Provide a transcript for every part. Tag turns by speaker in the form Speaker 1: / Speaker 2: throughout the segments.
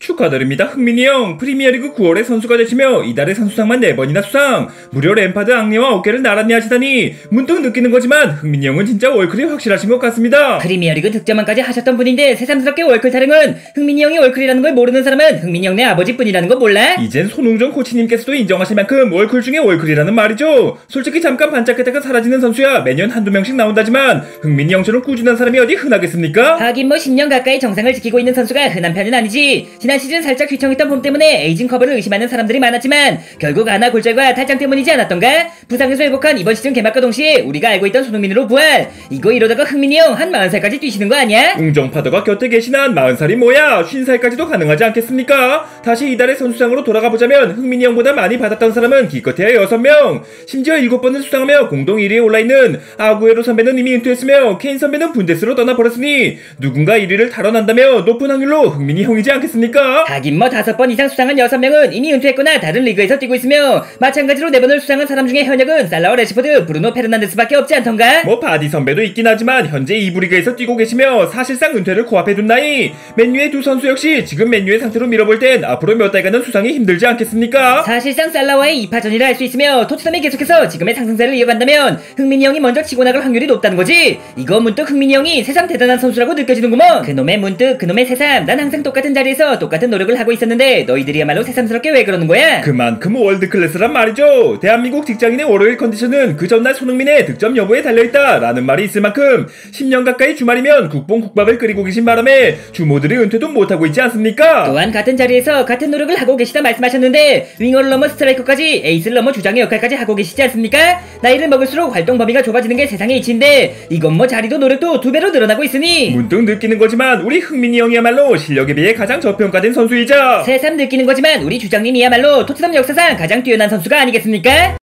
Speaker 1: 축하드립니다. 흥민이 형 프리미어리그 9월에 선수가 되시며 이달의 선수상만 4번이나 수상, 무려 램파드 앙리와 어깨를 나란히 하시다니 문득 느끼는 거지만 흥민이 형은 진짜 월클이 확실하신 것 같습니다.
Speaker 2: 프리미어리그 득점왕까지 하셨던 분인데 새삼스럽게 월클 타령은 흥민이 형이 월클이라는 걸 모르는 사람은 흥민이 형네 아버지뿐이라는 거 몰라?
Speaker 1: 이젠 손흥정 코치님께서도 인정하실 만큼 월클 중에 월클이라는 말이죠. 솔직히 잠깐 반짝했다가 사라지는 선수야 매년 한두 명씩 나온다지만 흥민이 형처럼 꾸준한 사람이 어디 흔하겠습니까?
Speaker 2: 하긴 뭐 10년 가까이 정상을 지키고 있는 선수가 흔한 편은 아니지. 지난 시즌 살짝 휘청했던 폼 때문에 에이징 커브를 의심하는 사람들이 많았지만 결국 아나 골절과 탈장 때문이지 않았던가? 부상에서 회복한 이번 시즌 개막과 동시에 우리가 알고 있던 손흥민으로 부활. 이거 이러다가 흥민이 형 한 40살까지 뛰시는 거 아니야?
Speaker 1: 응정파더가 곁에 계신 한 40살이 뭐야? 50살까지도 가능하지 않겠습니까? 다시 이달의 선수상으로 돌아가보자면 흥민이 형보다 많이 받았던 사람은 기껏해야 6명, 심지어 7번을 수상하며 공동 1위에 올라있는 아구에로 선배는 이미 은퇴했으며 케인 선배는 분데스로 떠나버렸으니 누군가 1위를 탈환한다며 높은 확률로 흥민이 형이지 않겠습니까?
Speaker 2: 하긴 뭐 5번 이상 수상한 6명은 이미 은퇴했거나 다른 리그에서 뛰고 있으며 마찬가지로 4번을 수상한 사람 중에 현역은 살라와 레시포드, 브루노 페르난데스밖에 없지 않던가?
Speaker 1: 뭐 바디 선배도 있긴 하지만 현재 2부 리그에서 뛰고 계시며 사실상 은퇴를 코앞에 둔 나이. 맨유의 두 선수 역시 지금 맨유의 상태로 밀어볼 땐 앞으로 몇 달간은 수상이 힘들지 않겠습니까?
Speaker 2: 사실상 살라와의 2파전이라 할 수 있으며 토트넘이 계속해서 지금의 상승세를 이어간다면 흥민이 형이 먼저 치고 나갈 확률이 높다는 거지. 이거 문득 흥민이 형이 새삼 대단한 선수라고 느껴지는구먼. 그놈의 문득 그놈의 새삼, 난 항상 똑같은 자리에서 똑같은 노력을 하고 있었는데 너희들이야말로 새삼스럽게 왜 그러는 거야?
Speaker 1: 그만큼 월드클래스란 말이죠. 대한민국 직장인의 월요일 컨디션은 그 전날 손흥민의 득점 여부에 달려있다 라는 말이 있을 만큼 10년 가까이 주말이면 국밥을 끓이고 계신 바람에 주모들이 은퇴도 못하고 있지 않습니까?
Speaker 2: 또한 같은 자리에서 같은 노력을 하고 계시다 말씀하셨는데 윙어를 넘어 스트라이커까지 에이스를 넘어 주장의 역할까지 하고 계시지 않습니까? 나이를 먹을수록 활동 범위가 좁아지는 게 세상의 이치인데 이건 뭐 자리도 노력도 2배로 늘어나고 있으니
Speaker 1: 문득 느끼는 거지만 우리 흥민이 형이야말로 실력에 비해 가장 저평가된 선수이자
Speaker 2: 새삼 느끼는 거지만 우리 주장님이야말로 토트넘 역사상 가장 뛰어난 선수가 아니겠습니까?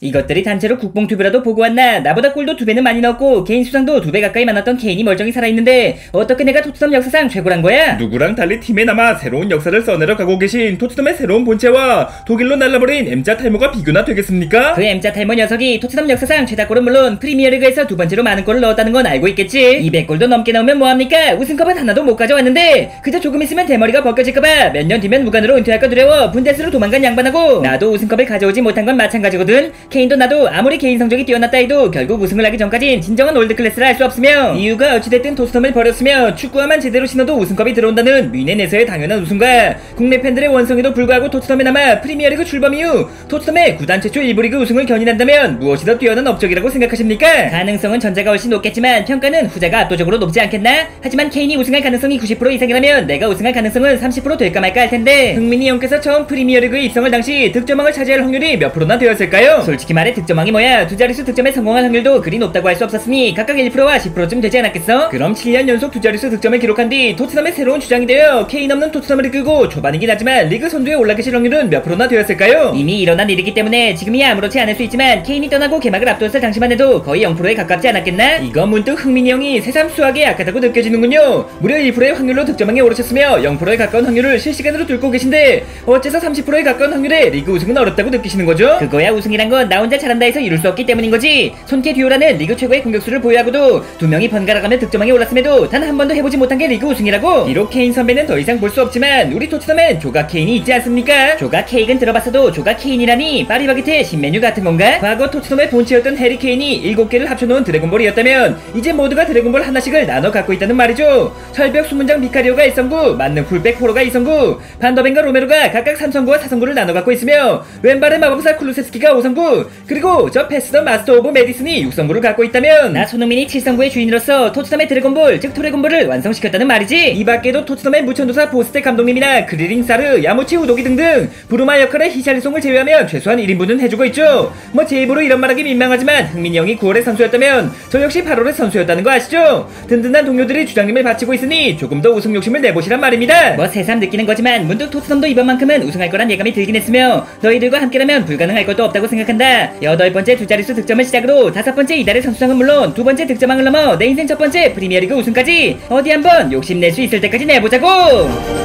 Speaker 2: 이것들이 단체로 국뽕튜브라도 보고 왔나? 나보다 골도 2배는 많이 넣었고 개인 수상도 2배 가까이 많았던 케인이 멀쩡히 살아있는데 어떻게 내가 토트넘 역사상 최고란 거야?
Speaker 1: 누구랑 달리 팀에 남아 새로운 역사를 써내려 가고 계신 토트넘의 새로운 본체와 독일로 날라버린 M자 탈모가 비교나 되겠습니까?
Speaker 2: 그 M자 탈모 녀석이 토트넘 역사상 최다골은 물론 프리미어리그에서 2번째로 많은 골을 넣었다는 건 알고 있겠지. 200골도 넘게 넣으면 뭐합니까? 우승컵은 하나도 못 가져왔는데 그저 조금 있으면 대머리가 벗겨질까봐 몇 년 뒤면 무관으로 은퇴할까 두려워 분데스로 도망간 양반하고 나도 우승컵을 가져오지 못한 건 마찬가지거든. 케인도 나도 아무리 개인 성적이 뛰어났다 해도 결국 우승을 하기 전까진 진정한 올드클래스를 알 수 없으며 이유가 어찌됐든 토트넘을 버렸으며 축구화만 제대로 신어도 우승컵이 들어온다는 뮌헨 내에서의 당연한 우승과 국내 팬들의 원성에도 불구하고 토트넘에 남아 프리미어리그 출범 이후 토트넘의 구단 최초 1부 리그 우승을 견인한다면 무엇이 더 뛰어난 업적이라고 생각하십니까? 가능성은 전자가 훨씬 높겠지만 평가는 후자가 압도적으로 높지 않겠나? 하지만 케인이 우승할 가능성이 90% 이상이라면 내가 우승할 가능성은 30% 될까 말까 할 텐데 흥민이 형께서 처음 프리미어리그에 입성할 당시 득점왕을 차지할 확률이 몇 프로나 되었을까요? 솔직히 말해 득점왕이 뭐야? 두 자릿수 득점에 성공할 확률도 그리 높다고 할 수 없었으니 각각 1%와 10%쯤 되지 않았겠어? 그럼 7년 연속 두 자릿수 득점을 기록한 뒤 토트넘의 새로운 주장이 되어 케인 없는 토트넘을 이끌고 초반이긴 하지만 리그 선두에 올라계실 확률은 몇 프로나 되었을까요? 이미 일어난 일이기 때문에 지금이야 아무렇지 않을 수 있지만 케인이 떠나고 개막을 앞두었을 당시만 해도 거의 0%에 가깝지 않았겠나? 이건 문득 흥민이 형이 새삼 수학에 약하다고 느껴지는군요. 무려 1%의 확률로 득점왕에 오르셨으며 0%에 가까운 확률을 실시간으로 뚫고 계신데 어째서 30%에 가까운 확률에 리그 우승은 어렵다고 느끼시는 거죠? 그거야 우승이란 건 나 혼자 잘한다 해서 이룰 수 없기 때문인 거지. 손케 듀오라는 리그 최고의 공격수를 보유하고도 2명이 번갈아가며 득점왕에 올랐음에도 단 한 번도 해보지 못한 게 리그 우승이라고? 비록 케인 선배는 더 이상 볼 수 없지만 우리 토트넘엔 조각 케인이 있지 않습니까? 조각 케익은 들어봤어도 조각 케인이라니 파리바게트의 신메뉴 같은 건가? 과거 토트넘의 본체였던 해리 케인이 7개를 합쳐놓은 드래곤볼이었다면 이제 모두가 드래곤볼 하나씩을 나눠 갖고 있다는 말이죠. 철벽 수문장 비카리오가 1성구, 맞는 풀백 포로가 2성구, 반더벤과 로메로가 각각 3성구와 4성구를 나눠 갖고 있으며 왼발의 마법사 쿨루세스키가 5성구, 그리고 저 패스더 마스터 오브 메디슨이 6성구를 갖고 있다면 나 손흥민이 7성구의 주인으로서 토트넘의 드래곤볼 즉 토레곤볼을 완성시켰다는 말이지. 이 밖에도 토트넘의 무천도사 보스텍 감독님이나 크리링 사르, 야무치 우도기 등등 부르마 역할의 히샬리송을 제외하면 최소한 1인분은 해주고 있죠. 뭐 제 입으로 이런 말하기 민망하지만 흥민이 형이 9월의 선수였다면 저 역시 8월의 선수였다는 거 아시죠? 든든한 동료들이 주장님을 바치고 있으니 조금 더 우승 욕심을 내보시란 말입니다. 뭐 새삼 느끼는 거지만 문득 토트넘도 이번만큼은 우승할 거란 예감이 들긴 했으며 너희들과 함께라면 불가능할 것도 없다고 생각한다. 8번째 두 자릿수 득점을 시작으로 5번째 이달의 선수상은 물론 2번째 득점왕을 넘어 내 인생 첫 번째 프리미어리그 우승까지 어디 한번 욕심낼 수 있을 때까지 내보자고!